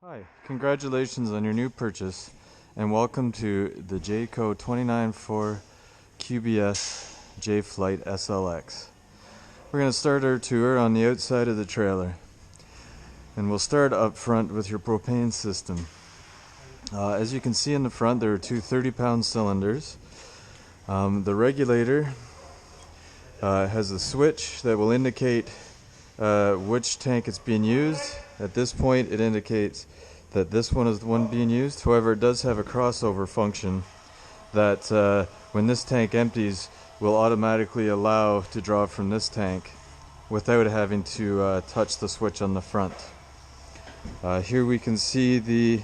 Hi, congratulations on your new purchase and welcome to the Jayco 294QBS Jay Flight SLX. We're going to start our tour on the outside of the trailer, and we'll start up front with your propane system. As you can see in the front, there are two 30-pound cylinders. The regulator has a switch that will indicate which tank it's being used. At this point, it indicates that this one is the one being used. However, it does have a crossover function that when this tank empties will automatically allow to draw from this tank without having to touch the switch on the front. Here we can see the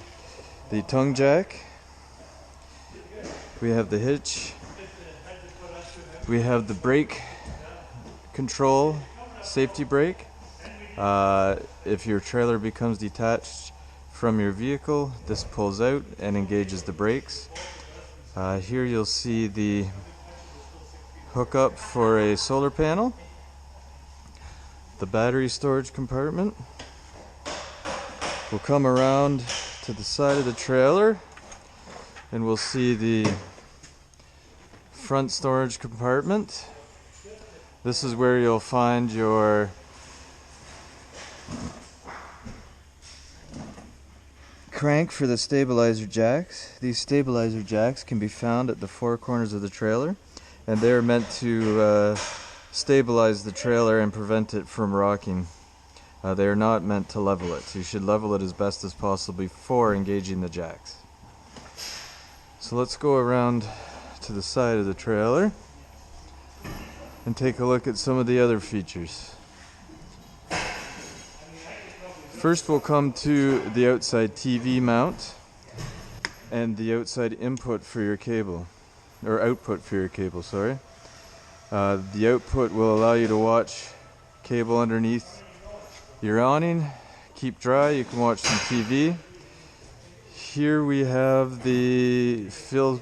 tongue jack. We have the hitch. We have the brake control, safety brake. If your trailer becomes detached from your vehicle, this pulls out and engages the brakes. Here you'll see the hookup for a solar panel, the battery storage compartment. We'll come around to the side of the trailer and we'll see the front storage compartment. This is where you'll find your crank for the stabilizer jacks. These stabilizer jacks can be found at the four corners of the trailer, and they're meant to stabilize the trailer and prevent it from rocking. They are not meant to level it. You should level it as best as possible before engaging the jacks. So let's go around to the side of the trailer and take a look at some of the other features. First, we'll come to the outside TV mount and the outside input for your cable, or output for your cable, sorry. The output will allow you to watch cable underneath your awning, keep dry, you can watch some TV. Here we have the fill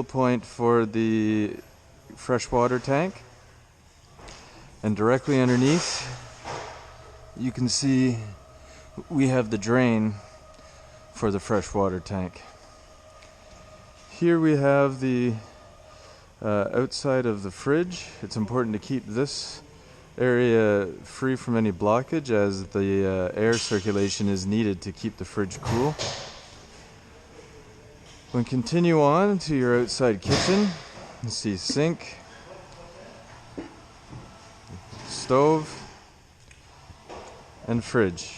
point for the freshwater tank, and directly underneath you can see we have the drain for the freshwater tank. Here we have the outside of the fridge. It's important to keep this area free from any blockage, as the air circulation is needed to keep the fridge cool. We'll continue on to your outside kitchen. You see sink, stove, and fridge.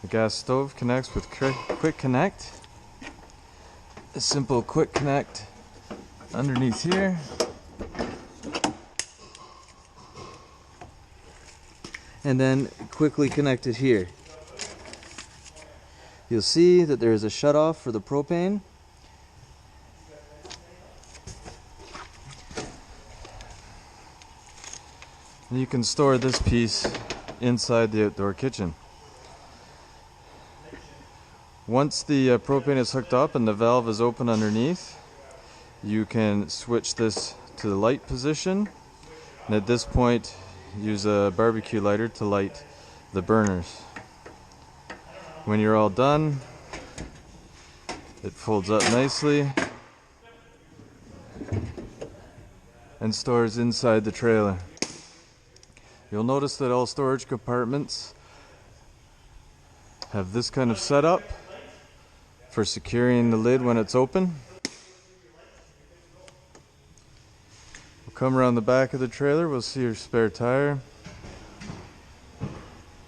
The gas stove connects with quick connect. A simple quick connect underneath here. And then quickly connected here. You'll see that there is a shutoff for the propane. And you can store this piece inside the outdoor kitchen. Once the propane is hooked up and the valve is open underneath, you can switch this to the light position, and at this point use a barbecue lighter to light the burners. When you're all done, it folds up nicely and stores inside the trailer. You'll notice that all storage compartments have this kind of setup for securing the lid when it's open. We'll come around the back of the trailer. We'll see your spare tire,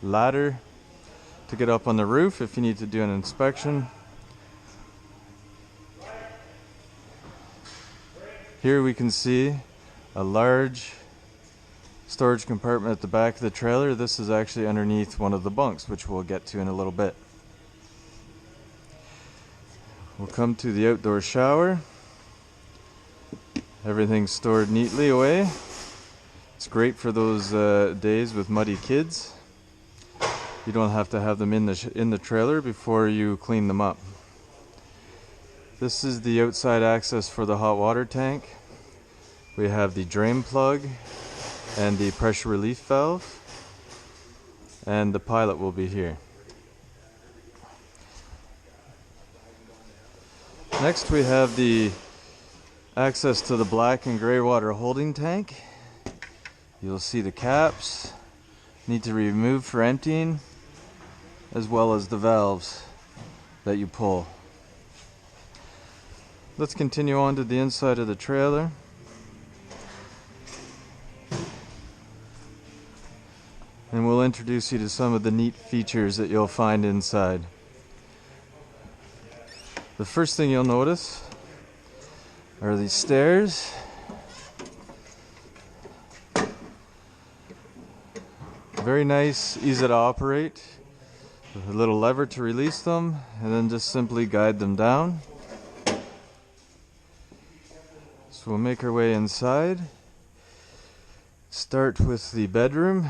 ladder to get up on the roof if you need to do an inspection. Here we can see a large storage compartment at the back of the trailer. This is actually underneath one of the bunks, which we'll get to in a little bit. We'll come to the outdoor shower. Everything's stored neatly away. It's great for those days with muddy kids. You don't have to have them in the trailer before you clean them up. This is the outside access for the hot water tank. We have the drain plug and the pressure relief valve, and the pilot will be here. Next we have the access to the black and gray water holding tank. You'll see the caps need to remove for emptying, as well as the valves that you pull. Let's continue on to the inside of the trailer. And we'll introduce you to some of the neat features that you'll find inside. The first thing you'll notice are these stairs. Very nice, easy to operate. With a little lever to release them, and then just simply guide them down. So we'll make our way inside. Start with the bedroom.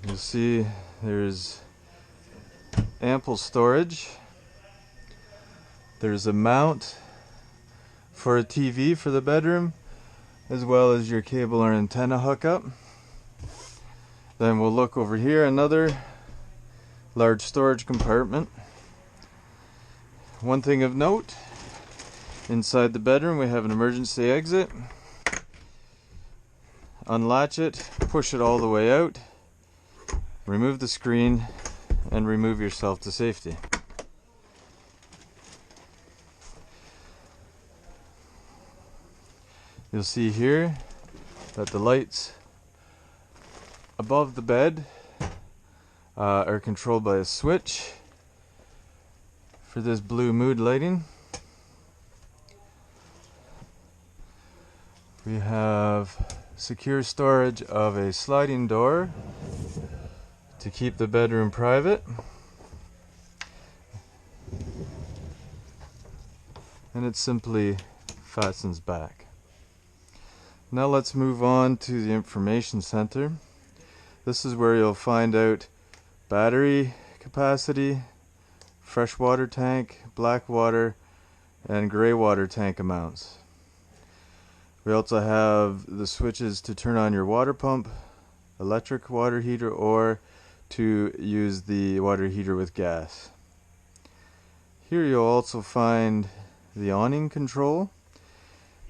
You'll see there's ample storage. There's a mount for a TV for the bedroom, as well as your cable or antenna hookup. Then we'll look over here, another large storage compartment. One thing of note, inside the bedroom we have an emergency exit. Unlatch it, push it all the way out, remove the screen, and remove yourself to safety. You'll see here that the lights above the bed are controlled by a switch for this blue mood lighting. We have secure storage of a sliding door to keep the bedroom private. And it simply fastens back. Now let's move on to the information center. This is where you'll find out battery capacity, freshwater tank, black water, and gray water tank amounts. We also have the switches to turn on your water pump, electric water heater, or to use the water heater with gas. Here you'll also find the awning control.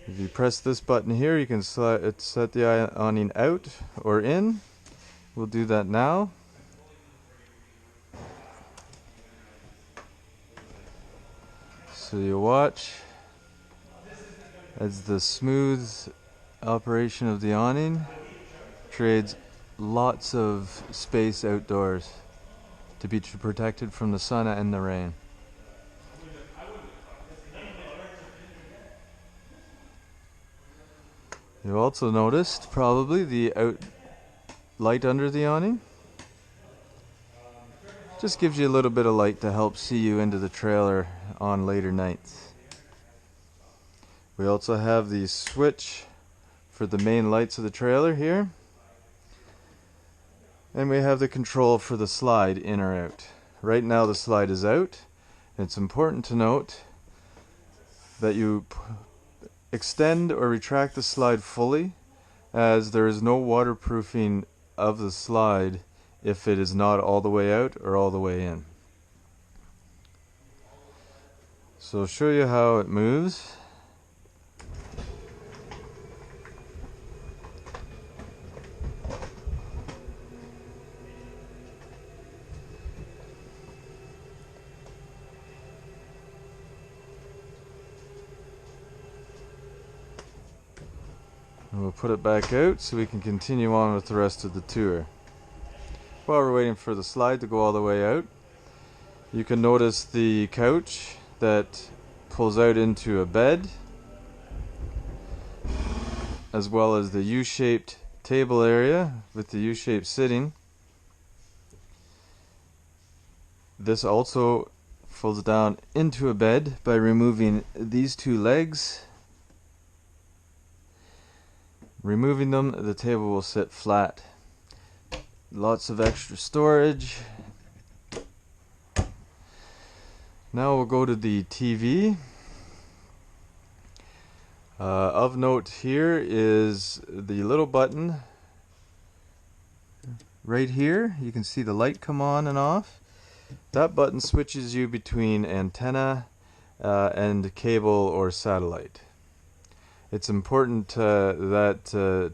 If you press this button here, you can set the awning out or in. We'll do that now. So you watch as the smooth operation of the awning creates lots of space outdoors to be protected from the sun and the rain. You also noticed probably the light under the awning. Just gives you a little bit of light to help see you into the trailer on later nights. We also have the switch for the main lights of the trailer here. And we have the control for the slide in or out. Right now the slide is out. It's important to note that you extend or retract the slide fully, as there is no waterproofing of the slide if it is not all the way out or all the way in. So I'll show you how it moves. And we'll put it back out so we can continue on with the rest of the tour. While we're waiting for the slide to go all the way out, you can notice the couch that pulls out into a bed, as well as the U-shaped table area with the U-shaped sitting. This also folds down into a bed by removing these two legs. Removing them, the table will sit flat. Lots of extra storage. Now we'll go to the TV. Of note here is the little button right here. You can see the light come on and off. That button switches you between antenna and cable or satellite. It's important to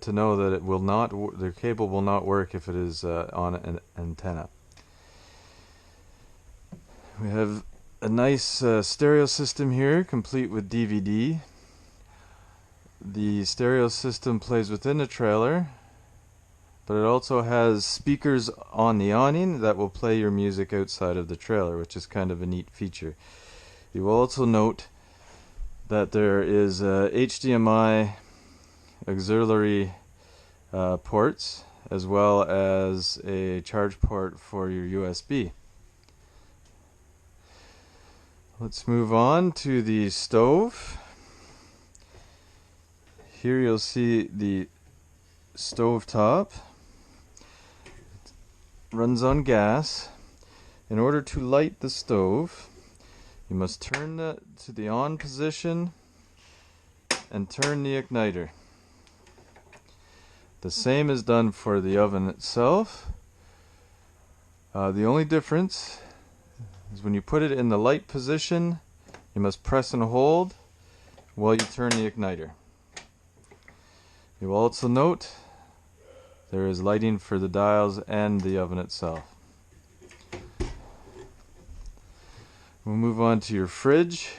know that it will not the cable will not work if it is on an antenna. We have a nice stereo system here, complete with DVD. The stereo system plays within the trailer, but it also has speakers on the awning that will play your music outside of the trailer, which is kind of a neat feature. You will also note that there is HDMI auxiliary ports, as well as a charge port for your USB. Let's move on to the stove. Here you'll see the stove top. It runs on gas. In order to light the stove, you must turn to the on position and turn the igniter. The same is done for the oven itself. The only difference is when you put it in the light position, you must press and hold while you turn the igniter. You will also note there is lighting for the dials and the oven itself. We'll move on to your fridge.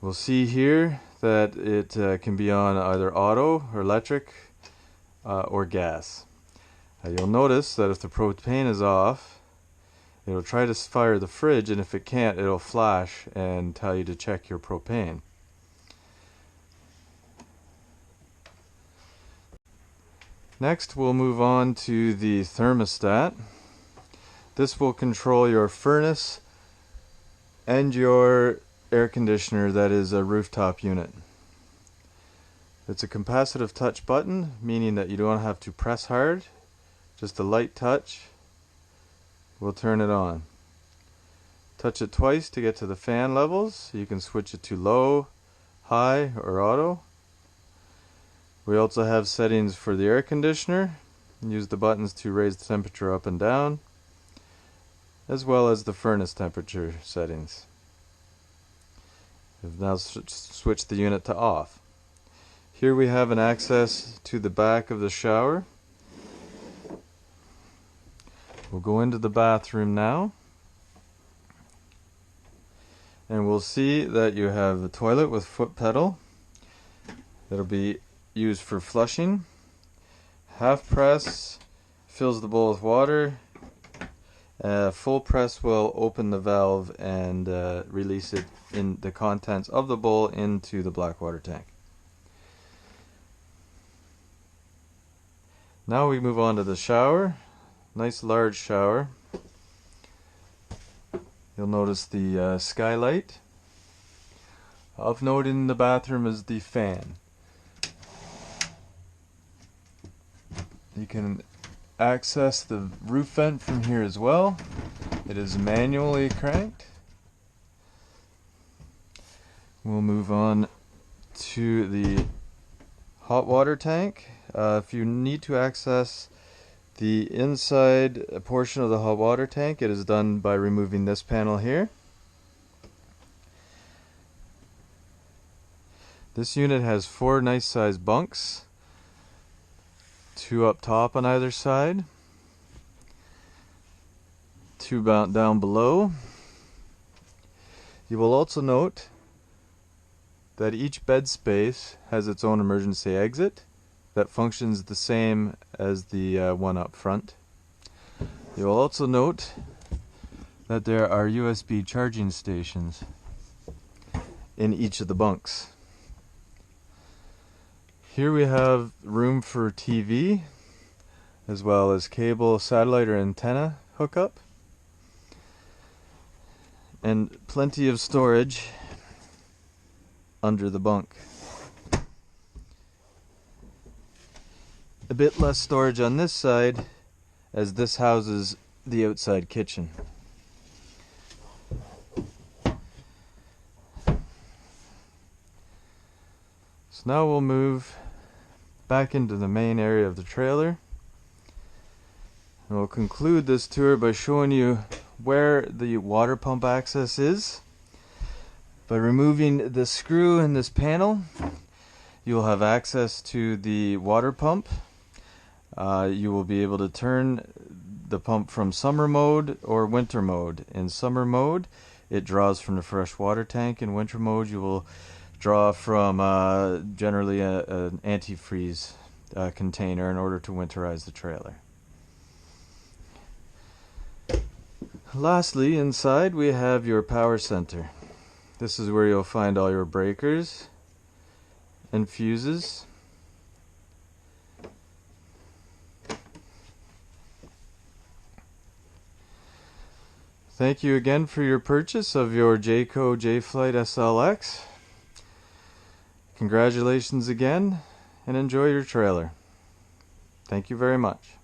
We'll see here that it can be on either auto or electric or gas. You'll notice that if the propane is off, it'll try to fire the fridge, and if it can't, it'll flash and tell you to check your propane. Next, we'll move on to the thermostat. This will control your furnace and your air conditioner, that is a rooftop unit. It's a capacitive touch button, meaning that you don't have to press hard. Just a light touch will turn it on. Touch it twice to get to the fan levels. You can switch it to low, high, or auto. We also have settings for the air conditioner. Use the buttons to raise the temperature up and down, as well as the furnace temperature settings. We've now switched the unit to off. Here we have an access to the back of the shower. We'll go into the bathroom now, and we'll see that you have the toilet with foot pedal. That'll be used for flushing. Half press fills the bowl with water. Full press will open the valve and release it in the contents of the bowl into the black water tank. Now we move on to the shower. Nice large shower. You'll notice the skylight. Of note in the bathroom is the fan. You can access the roof vent from here as well. It is manually cranked. We'll move on to the hot water tank. If you need to access the inside portion of the hot water tank, it is done by removing this panel here. This unit has 4 nice sized bunks, 2 up top on either side, 2 down below. You will also note that each bed space has its own emergency exit that functions the same as the one up front. You will also note that there are USB charging stations in each of the bunks. Here we have room for TV, as well as cable, satellite, or antenna hookup, and plenty of storage under the bunk. A bit less storage on this side, as this houses the outside kitchen. So now we'll move back into the main area of the trailer. And we'll conclude this tour by showing you where the water pump access is. By removing the screw in this panel, you'll have access to the water pump. You will be able to turn the pump from summer mode or winter mode. In summer mode, it draws from the fresh water tank. In winter mode, you will draw from generally an antifreeze container in order to winterize the trailer. Lastly, inside we have your power center. This is where you'll find all your breakers and fuses. Thank you again for your purchase of your Jayco Jay Flight SLX. Congratulations again, and enjoy your trailer. Thank you very much.